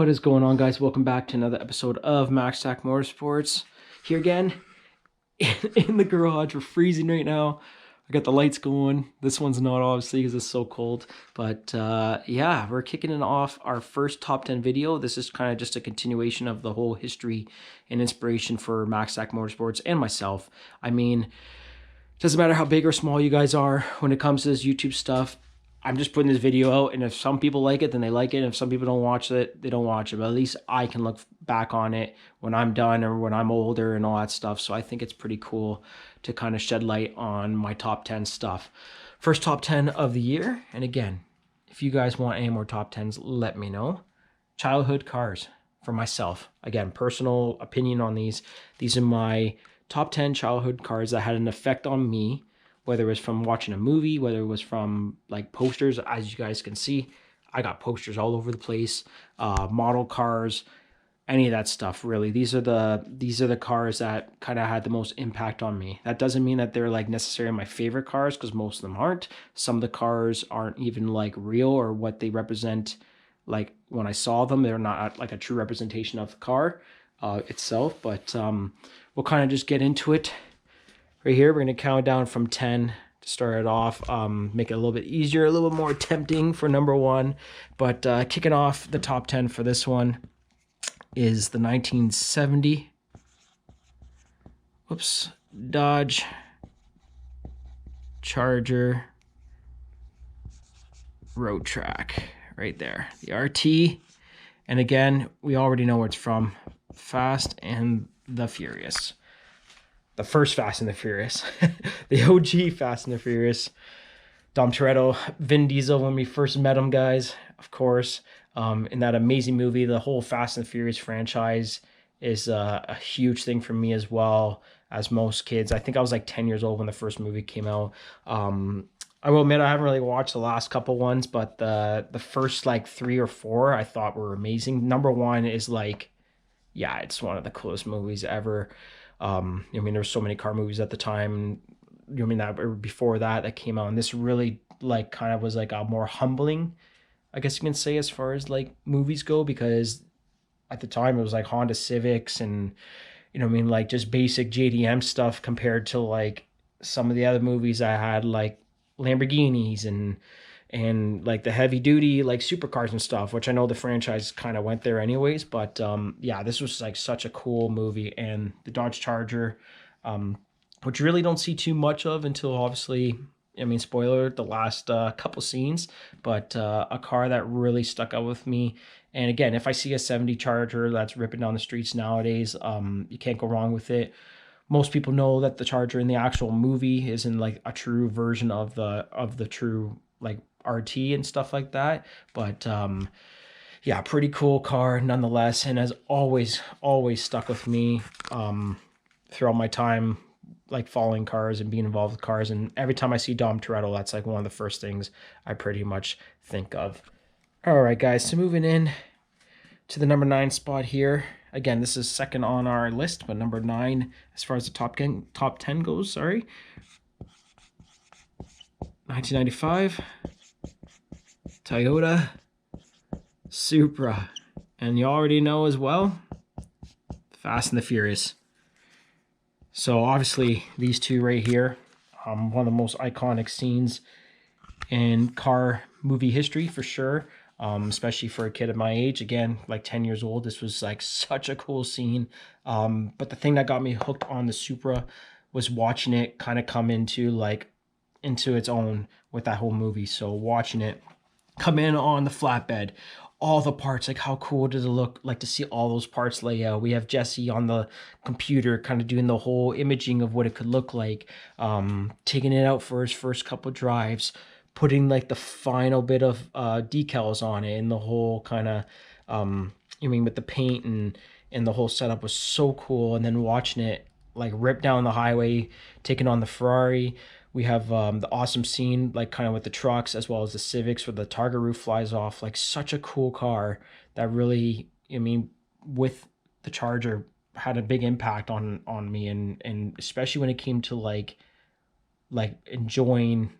What is going on, guys? Welcome back to another episode of Max Attack Motorsports. Here again in the garage. We're freezing right now. I got the lights going. This one's not, obviously, because it's so cold. But yeah, we're kicking it off our first top 10 video. This is kind of just a continuation of the whole history and inspiration for Max Attack Motorsports and myself. I mean, it doesn't matter how big or small you guys are when it comes to this YouTube stuff. I'm just putting this video out, and if some people like it, then they like it. And if some people don't watch it, they don't watch it. But at least I can look back on it when I'm done or when I'm older and all that stuff. So I think it's pretty cool to kind of shed light on my top 10 stuff. First top 10 of the year. And again, if you guys want any more top 10s, let me know. Childhood cars for myself. Again, personal opinion on these. These are my top 10 childhood cars that had an effect on me, whether it was from watching a movie, whether it was from like posters. As you guys can see, I got posters all over the place, model cars, any of that stuff. Really, these are the cars that kind of had the most impact on me. That doesn't mean that they're like necessarily my favorite cars, because most of them aren't. Some of the cars aren't even like real or what they represent. Like when I saw them, they're not like a true representation of the car itself. But we'll kind of just get into it. Right here, we're going to count down from 10 to start it off, make it a little bit easier, a little bit more tempting for number one. But kicking off the top 10 for this one is the 1970 Dodge Charger Road Track. Right there, the RT. And again, we already know where it's from. Fast and the Furious. The first Fast and the Furious, the OG Fast and the Furious. Dom Toretto, Vin Diesel, when we first met him, guys, of course. In that amazing movie, the whole Fast and the Furious franchise is a huge thing for me as well, as most kids. I think I was like 10 years old when the first movie came out. I will admit I haven't really watched the last couple ones, but the first like 3 or 4 I thought were amazing. Number one is like, yeah, it's one of the coolest movies ever. I mean, there were so many car movies at the time. I mean, that or before that came out, and this really like kind of was like a more humbling, I guess you can say, as far as like movies go, because at the time it was like Honda Civics and I mean, like just basic JDM stuff compared to like some of the other movies I had, like Lamborghinis and like the heavy duty like supercars and stuff, which I know the franchise kind of went there anyways. But yeah, this was like such a cool movie. And the Dodge Charger, which you really don't see too much of until, obviously, I mean, spoiler, the last couple scenes, but a car that really stuck out with me. And again, if I see a 70 Charger that's ripping down the streets nowadays, you can't go wrong with it. Most people know that the Charger in the actual movie isn't like a true version of the true like RT and stuff like that. But yeah, pretty cool car nonetheless, and has always stuck with me throughout my time like following cars and being involved with cars. And every time I see Dom Toretto, that's like one of the first things I pretty much think of. All right, guys, so moving in to the number 9 spot here. Again, this is second on our list, but number 9 as far as the top 10 goes, sorry. 1995 Toyota Supra. And you already know as well, Fast and the Furious. So obviously these two right here, one of the most iconic scenes in car movie history for sure. Especially for a kid at my age, again, like 10 years old, this was like such a cool scene. But the thing that got me hooked on the Supra was watching it kind of come into its own with that whole movie. So watching it come in on the flatbed, all the parts, like how cool does it look like to see all those parts lay out? We have Jesse on the computer kind of doing the whole imaging of what it could look like, taking it out for his first couple drives, putting like the final bit of decals on it, and the whole kind of I mean, with the paint and the whole setup was so cool. And then watching it like rip down the highway, taking on the Ferrari. We have the awesome scene like kind of with the trucks as well as the Civics, where the targa roof flies off. Like such a cool car that really, I mean, with the Charger had a big impact on me, and especially when it came to like enjoying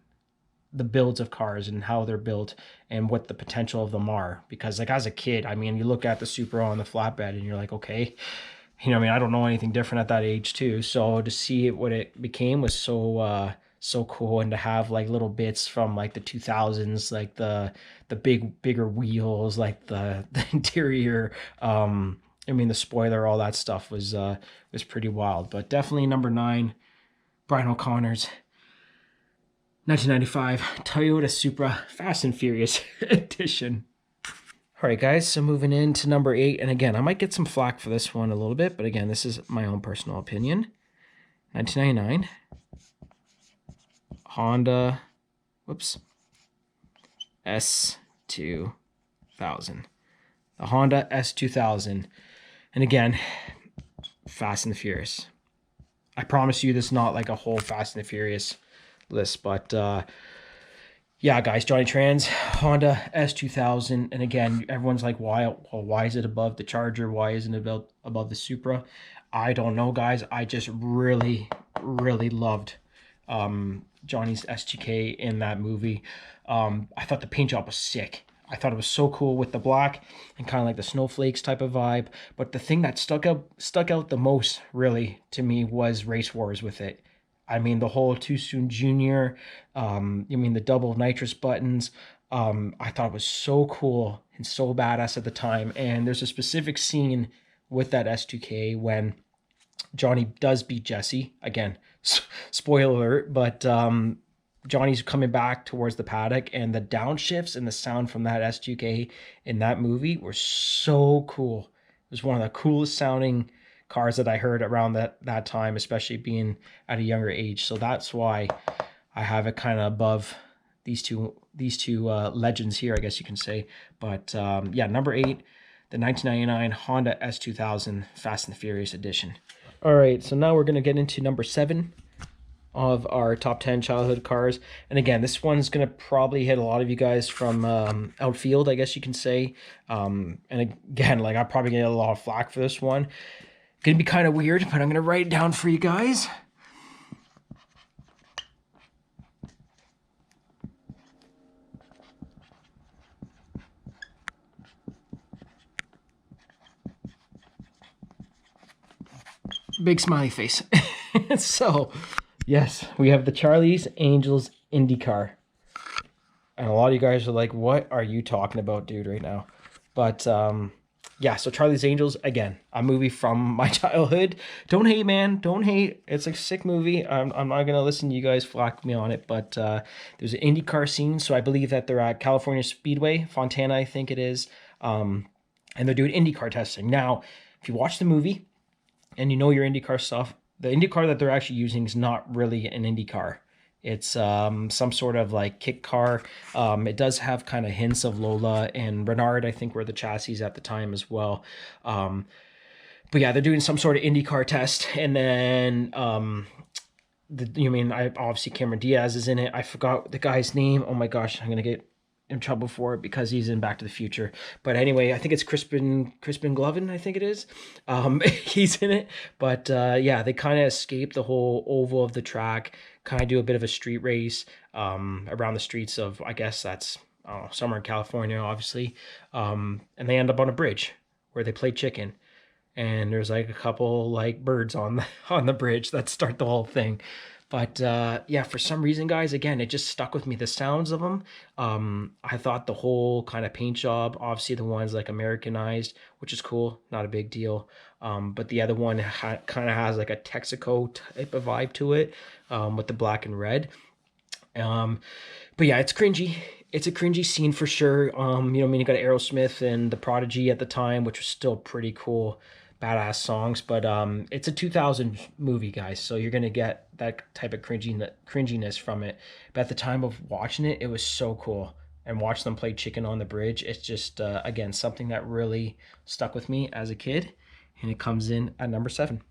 the builds of cars and how they're built and what the potential of them are. Because like as a kid, I mean, you look at the Supra on the flatbed and you're like, okay, you know, I mean, I don't know anything different at that age too. So to see what it became was so cool, and to have like little bits from like the 2000s, like the bigger wheels, like the interior, I mean the spoiler, all that stuff was pretty wild. But definitely number 9, Brian O'Connor's 1995 Toyota Supra Fast and Furious edition. All right, guys, so moving into number 8, and again, I might get some flack for this one a little bit, but again, this is my own personal opinion. 1999 Honda, S2000. The Honda S2000. And again, Fast and the Furious. I promise you this is not like a whole Fast and the Furious list, but yeah, guys, Johnny Tran's Honda S2000. And again, everyone's like, why? Well, why is it above the Charger? Why isn't it above the Supra? I don't know, guys. I just really loved Johnny's S2K in that movie. I thought the paint job was sick. I thought it was so cool with the black and kind of like the snowflakes type of vibe. But the thing that stuck out the most, really, to me was Race Wars with it. I mean, the whole Too Soon Junior, I mean, the double nitrous buttons. I thought it was so cool and so badass at the time. And there's a specific scene with that S2K when Johnny does beat Jesse. Again, spoiler alert, but Johnny's coming back towards the paddock, and the downshifts and the sound from that S2K in that movie were so cool. It was one of the coolest sounding cars that I heard around that time, especially being at a younger age. So that's why I have it kind of above these two legends here, I guess you can say. But yeah, number 8, the 1999 Honda S2000 Fast and the Furious edition. All right, so now we're going to get into number 7 of our top 10 childhood cars. And again, this one's going to probably hit a lot of you guys from outfield, I guess you can say. And again, like I'm probably going to get a lot of flack for this one. Going to be kind of weird, but I'm going to write it down for you guys. Big smiley face. So, yes, we have the Charlie's Angels IndyCar. And a lot of you guys are like, what are you talking about, dude, right now? But, yeah, so Charlie's Angels, again, a movie from my childhood. Don't hate, man. Don't hate. It's a sick movie. I'm not going to listen to you guys flack me on it. But there's an IndyCar scene. So I believe that they're at California Speedway, Fontana, I think it is. And they're doing IndyCar testing. Now, if you watch the movie and you know your IndyCar stuff, the IndyCar that they're actually using is not really an IndyCar. It's some sort of like kit car. It does have kind of hints of Lola and Renard, I think, were the chassis at the time as well. But yeah, they're doing some sort of IndyCar test. And then, obviously Cameron Diaz is in it. I forgot the guy's name. Oh my gosh, I'm going to get in trouble for it because he's in Back to the Future. But anyway, I think it's Crispin Gloven, I think it is. He's in it. But yeah, they kind of escape the whole oval of the track, kind of do a bit of a street race around the streets of, I guess that's somewhere in California, obviously. And they end up on a bridge where they play chicken. And there's like a couple like birds on the bridge that start the whole thing. But yeah, for some reason, guys, again, it just stuck with me. The sounds of them. I thought the whole kind of paint job, obviously the one's like Americanized, which is cool, not a big deal. But the other one kind of has like a Texaco type of vibe to it, with the black and red. But yeah, it's cringy. It's a cringy scene for sure. You got Aerosmith and The Prodigy at the time, which was still pretty cool. Badass songs, but it's a 2000 movie, guys, so you're gonna get that type of cringiness from it. But at the time of watching it, it was so cool. And watch them play chicken on the bridge, it's just again something that really stuck with me as a kid, and it comes in at number 7.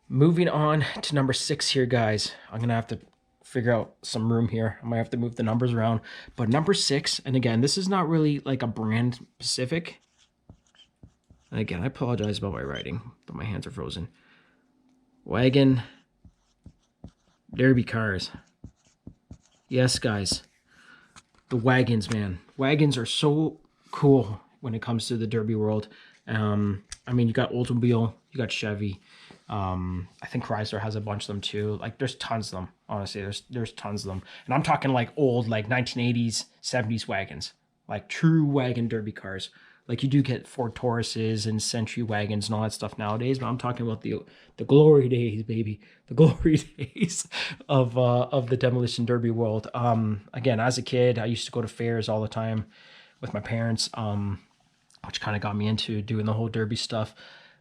Moving on to number 6 here, guys. I'm gonna have to figure out some room here. I might have to move the numbers around, but number 6, and again, this is not really like a brand specific. And again, I apologize about my writing, but my hands are frozen. Wagon Derby cars. Yes, guys. The wagons, man. Wagons are so cool when it comes to the Derby world. I mean, you got Oldsmobile, you got Chevy. I think Chrysler has a bunch of them too. Like, there's tons of them. Honestly, there's tons of them, and I'm talking like old, like 1980s, 70s wagons, like true wagon Derby cars. Like you do get Ford Tauruses and Century wagons and all that stuff nowadays, but I'm talking about the glory days, baby, the glory days of the demolition derby world. Again, as a kid, I used to go to fairs all the time with my parents, which kind of got me into doing the whole derby stuff.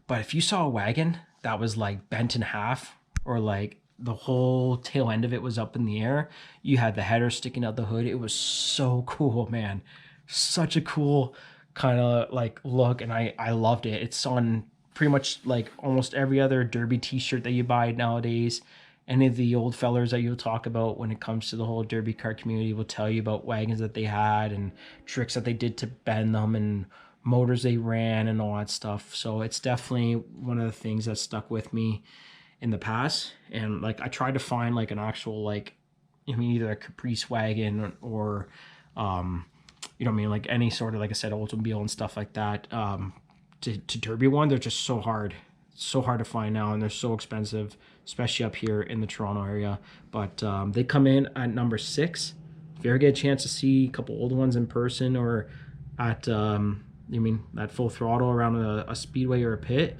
But if you saw a wagon that was like bent in half, or like the whole tail end of it was up in the air, you had the header sticking out the hood. It was so cool, man. Such a cool kind of like look, and I loved it. It's on pretty much like almost every other derby t-shirt that you buy nowadays. Any of the old fellers that you'll talk about when it comes to the whole derby car community will tell you about wagons that they had and tricks that they did to bend them and motors they ran and all that stuff. So it's definitely one of the things that stuck with me in the past. And like I tried to find like an actual like, I mean, either a Caprice wagon or you know what I mean, like any sort of, like I said, Oldsmobile and stuff like that. To Derby one, they're just so hard to find now, and they're so expensive, especially up here in the Toronto area. But they come in at number 6. If you ever get a chance to see a couple old ones in person, or at I mean, at full throttle around a speedway or a pit,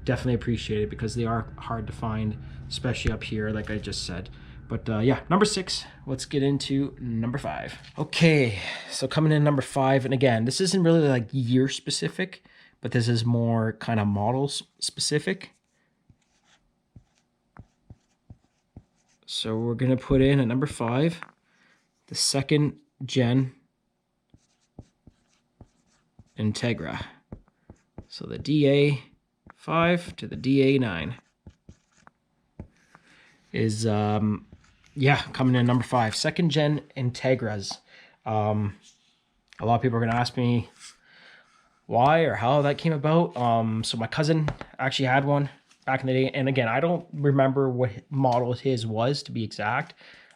definitely appreciate it, because they are hard to find, especially up here, like I just said. But yeah, number 6. Let's get into number 5. Okay, so coming in number 5, and again, this isn't really like year specific, but this is more kind of models specific. So we're gonna put in at number 5, the 2nd gen Integra. So the DA5 to the DA9 is yeah, coming in number 5, 2nd gen Integras. A lot of people are gonna ask me why or how that came about. So my cousin actually had one back in the day, and again, I don't remember what model his was, to be exact.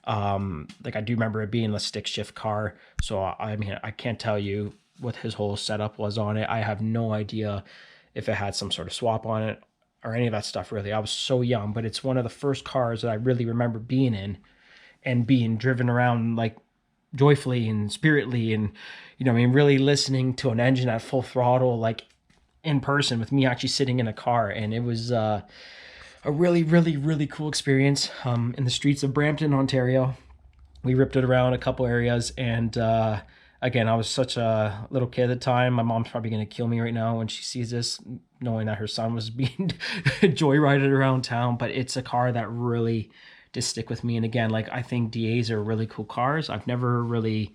Like I do remember it being a stick shift car, so I mean, I can't tell you what his whole setup was on it. I have no idea if it had some sort of swap on it or any of that stuff, really. I was so young, but it's one of the first cars that I really remember being in and being driven around like joyfully and spiritly, and you know, I mean, really listening to an engine at full throttle, like in person with me actually sitting in a car. And it was a really cool experience in the streets of Brampton, Ontario. We ripped it around a couple areas, and again, I was such a little kid at the time. My mom's probably going to kill me right now when she sees this, knowing that her son was being joyrided around town. But it's a car that really did stick with me. And again, like, I think DAs are really cool cars. I've never really,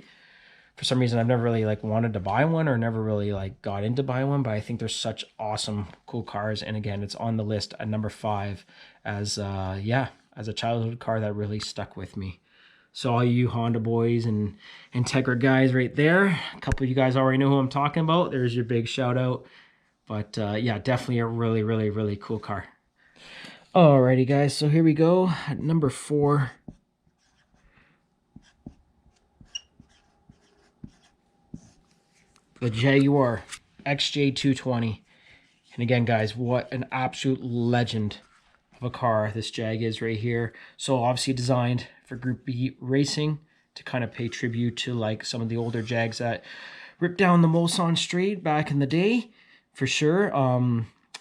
for some reason, I've never really like wanted to buy one, or never really like got into buying one, but I think they're such awesome, cool cars. And again, it's on the list at number 5 as yeah, as a childhood car that really stuck with me. So all you Honda boys and Integra guys right there, a couple of you guys already know who I'm talking about. There's your big shout out. But yeah, definitely a really cool car. Alrighty guys, so here we go at number 4. The Jaguar XJ220. And again, guys, what an absolute legend of a car this Jag is right here. So obviously designed for Group B racing, to kind of pay tribute to like some of the older Jags that ripped down the Mulsanne straight back in the day, for sure.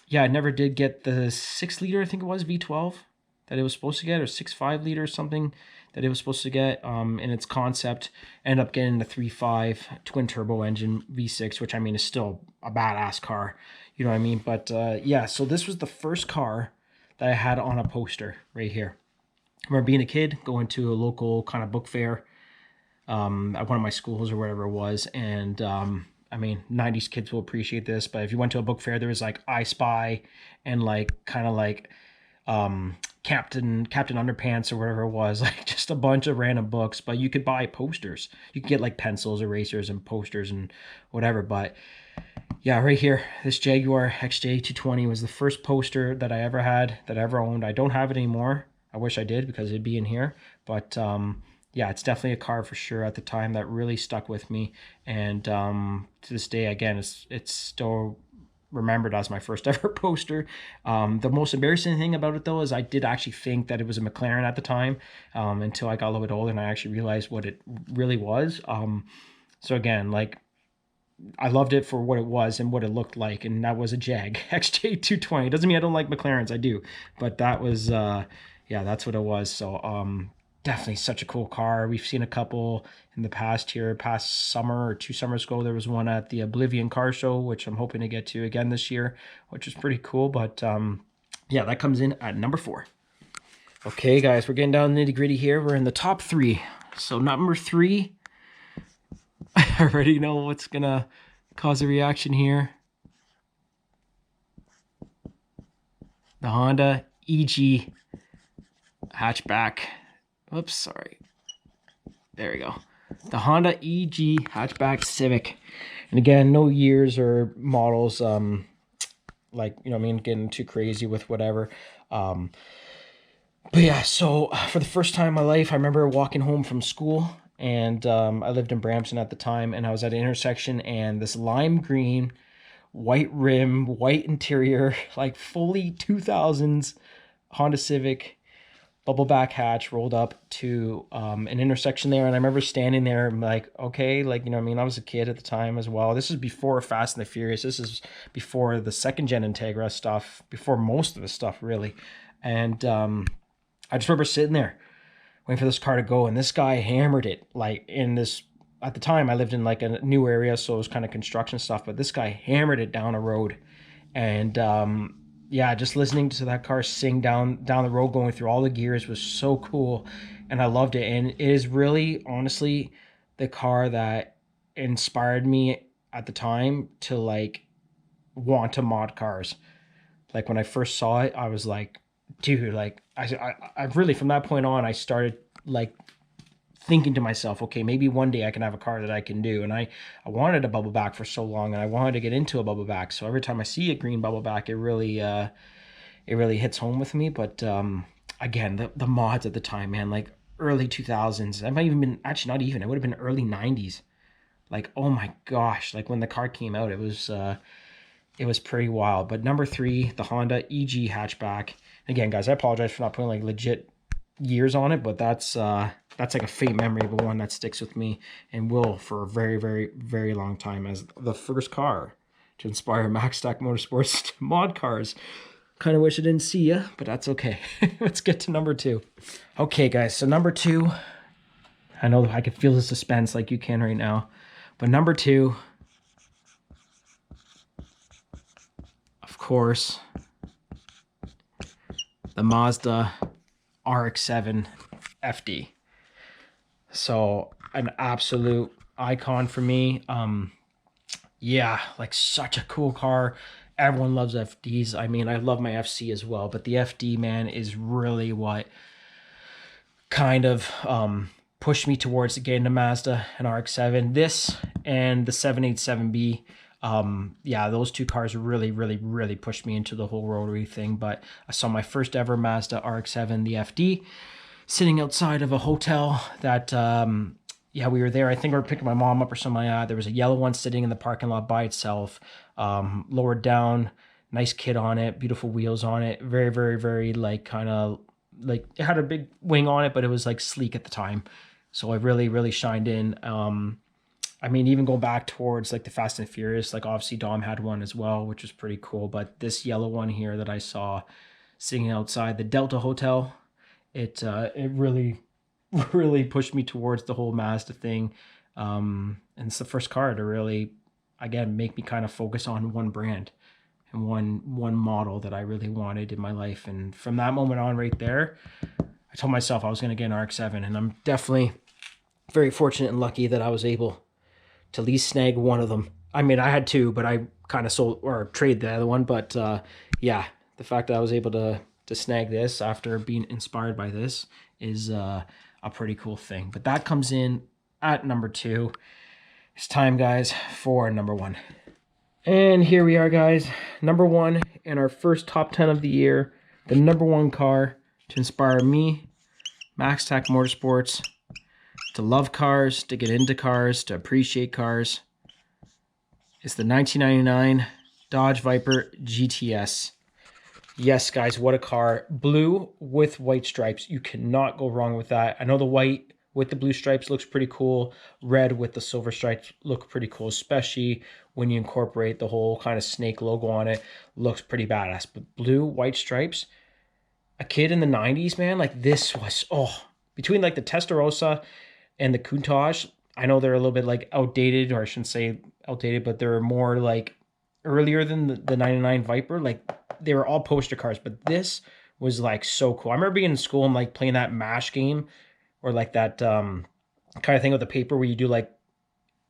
Yeah, I never did get the 6-liter, I think it was, V12 that it was supposed to get, or 6.5 liter or something that it was supposed to get in its concept. Ended up getting the 3.5 twin turbo engine V6, which I mean is still a badass car, you know what I mean? But yeah, so this was the first car that I had on a poster right here. I remember being a kid, going to a local kind of book fair at one of my schools or whatever it was, and I mean, 90s kids will appreciate this, but if you went to a book fair, there was like I Spy and like kind of like Captain Underpants or whatever it was, like just a bunch of random books. But you could buy posters. You could get like pencils, erasers, and posters and whatever. But yeah, right here, this Jaguar XJ220 was the first poster that I ever had, that I ever owned. I don't have it anymore. I wish I did, because it'd be in here. But yeah, it's definitely a car for sure at the time that really stuck with me. And to this day, again, it's still remembered as my first ever poster. The most embarrassing thing about it though is I did actually think that it was a McLaren at the time, until I got a little bit older and I actually realized what it really was. So again, like, I loved it for what it was and what it looked like, and that was a Jag XJ220. Doesn't mean I don't like McLarens, I do, but that was yeah, that's what it was. So definitely such a cool car. We've seen a couple in the past here, past summer or 2 summers ago. There was one at the Oblivion Car Show, which I'm hoping to get to again this year, which is pretty cool. But yeah, that comes in at number 4. Okay, guys, we're getting down nitty gritty here. We're in the top 3. So number 3. I already know what's gonna cause a reaction here. The Honda EG hatchback. Oops, sorry. There we go. The Honda EG hatchback Civic. And again, no years or models, like, you know what I mean, getting too crazy with whatever. But yeah, so for the first time in my life, I remember walking home from school, and I lived in Brampton at the time, and I was at an intersection, and this lime green, white rim, white interior, like fully 2000s Honda Civic bubble back hatch rolled up to an intersection there. And I remember standing there, I'm like, okay, like, you know what I mean? I was a kid at the time as well. This is before Fast and the Furious. This is before the second gen Integra stuff, before most of the stuff really. And I just remember sitting there waiting for this car to go, and this guy hammered it. Like, in this, at the time I lived in like a new area, so it was kind of construction stuff, but this guy hammered it down a road. And yeah, just listening to that car sing down the road, going through all the gears, was so cool, and I loved it. And it is really, honestly, the car that inspired me at the time to like want to mod cars. Like, when I first saw it, I was like, dude, like, I really, from that point on, I started like thinking to myself, okay, maybe one day I can have a car that I can do. And I wanted a bubble back for so long, and I wanted to get into a bubble back. So every time I see a green bubble back, it really hits home with me. But again, the mods at the time, man, like early 2000s. I might even been, actually not even, it would have been early 90s. Like, oh my gosh, like when the car came out, it was pretty wild. But number 3, the Honda EG hatchback. Again, guys, I apologize for not putting like legit years on it, but that's like a faint memory, but one that sticks with me and will for a very, very, very long time as the first car to inspire Max Attack Motorsports to mod cars. Kind of wish I didn't see you, but that's okay. Let's get to number 2. Okay, guys, so number 2, I know I can feel the suspense like you can right now, but number 2, of course, the Mazda RX-7 FD. So an absolute icon for me. Yeah, like such a cool car. Everyone loves FDs. I mean, I love my FC as well, but the FD, man, is really what kind of pushed me towards getting the Mazda and RX-7. This and the 787B. Yeah, those 2 cars really, really, really pushed me into the whole rotary thing. But I saw my first ever Mazda RX-7, the FD, sitting outside of a hotel that, yeah, we were there. I think we were picking my mom up or something like that. There was a yellow one sitting in the parking lot by itself, lowered down, nice kit on it, beautiful wheels on it. Very, very, very, like, kind of, like, it had a big wing on it, but it was, like, sleek at the time. So I really, really shined in. I mean, even going back towards like the Fast and Furious, like obviously Dom had one as well, which was pretty cool. But this yellow one here that I saw sitting outside the Delta Hotel, it really, really pushed me towards the whole Mazda thing. And it's the first car to really, again, make me kind of focus on one brand and one model that I really wanted in my life. And from that moment on right there, I told myself I was going to get an RX-7, and I'm definitely very fortunate and lucky that I was able to at least snag one of them. I mean, I had 2, but I kind of sold or traded the other one. But yeah, the fact that I was able to snag this after being inspired by this is a pretty cool thing. But that comes in at number 2. It's time, guys, for number 1. And here we are, guys. Number 1 in our first top 10 of the year. The number 1 car to inspire me, Max Attack Motorsports, to love cars, to get into cars, to appreciate cars. It's the 1999 Dodge Viper GTS. Yes, guys, what a car. Blue with white stripes. You cannot go wrong with that. I know the white with the blue stripes looks pretty cool. Red with the silver stripes look pretty cool, especially when you incorporate the whole kind of snake logo on it. Looks pretty badass. But blue, white stripes, a kid in the 90s, man, like this was, between like the Testarossa and the Countach, I know they're a little bit like outdated, or I shouldn't say outdated, but they're more like earlier than the 99 Viper. Like they were all poster cars, but this was like so cool. I remember being in school and like playing that MASH game, or like that kind of thing with the paper where you do like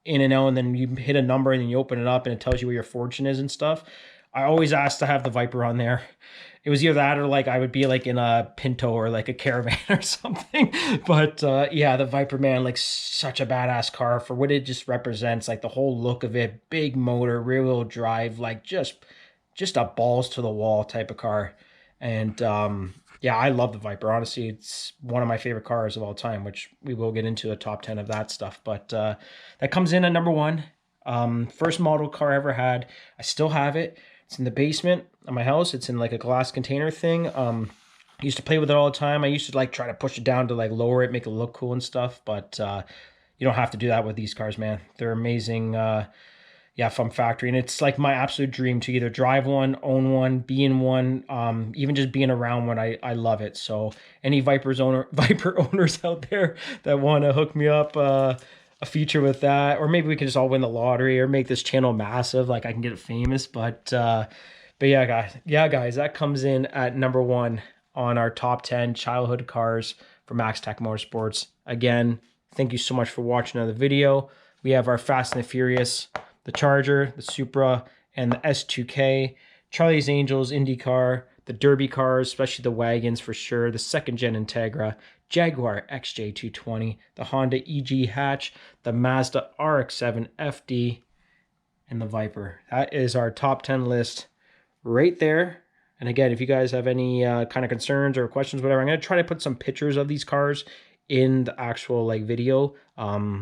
in and out, and then you hit a number and then you open it up and it tells you what your fortune is and stuff. I always asked to have the Viper on there. It was either that or like I would be like in a Pinto or like a Caravan or something. But yeah, the Viper, man, like such a badass car for what it just represents. Like the whole look of it, big motor, rear wheel drive, like just a balls to the wall type of car. And yeah, I love the Viper. Honestly, it's one of my favorite cars of all time, which we will get into the top 10 of that stuff. But that comes in at number 1. First model car I ever had. I still have it. It's in the basement of my house. It's in like a glass container thing. I used to play with it all the time. I used to like try to push it down to like lower it, make it look cool and stuff. But you don't have to do that with these cars, man. They're amazing. Yeah, from factory. And it's like my absolute dream to either drive one, own one, be in one, even just being around one. I love it. So any Viper owners out there that want to hook me up, a feature with that, or maybe we could just all win the lottery or make this channel massive, like I can get it famous. But yeah, guys, that comes in at number 1 on our top 10 childhood cars for Max Attack Motorsports. Again, thank you so much for watching another video. We have our Fast and the Furious, the Charger, the Supra, and the S2K, Charlie's Angels, IndyCar, the Derby cars, especially the wagons for sure, the second gen Integra, Jaguar XJ220, the Honda EG hatch, the Mazda RX-7 FD, and the Viper. That is our top 10 list right there. And again, if you guys have any kind of concerns or questions, whatever, I'm going to try to put some pictures of these cars in the actual like video.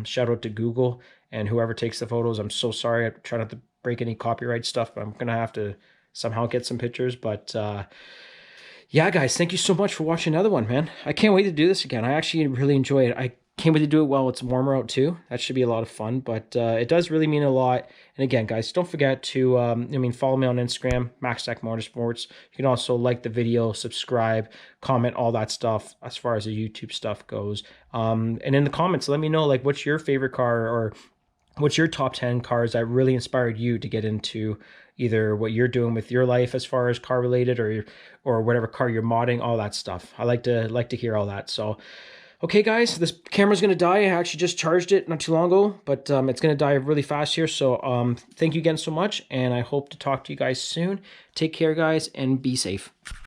Shout out to Google and whoever takes the photos. I'm so sorry. I try not to break any copyright stuff, but I'm going to have to somehow get some pictures. But yeah, guys, thank you so much for watching another one, man. I can't wait to do this again. I actually really enjoy it. I can't wait to do it while it's warmer out too. That should be a lot of fun, but it does really mean a lot. And again, guys, don't forget to, follow me on Instagram, Max Attack Motorsports. You can also like the video, subscribe, comment, all that stuff as far as the YouTube stuff goes. And in the comments, let me know, like, what's your favorite car, or what's your top 10 cars that really inspired you to get into either what you're doing with your life as far as car related, or whatever car you're modding, all that stuff. I like to hear all that. So, okay, guys, this camera's going to die. I actually just charged it not too long ago, but it's going to die really fast here. So thank you again so much, and I hope to talk to you guys soon. Take care, guys, and be safe.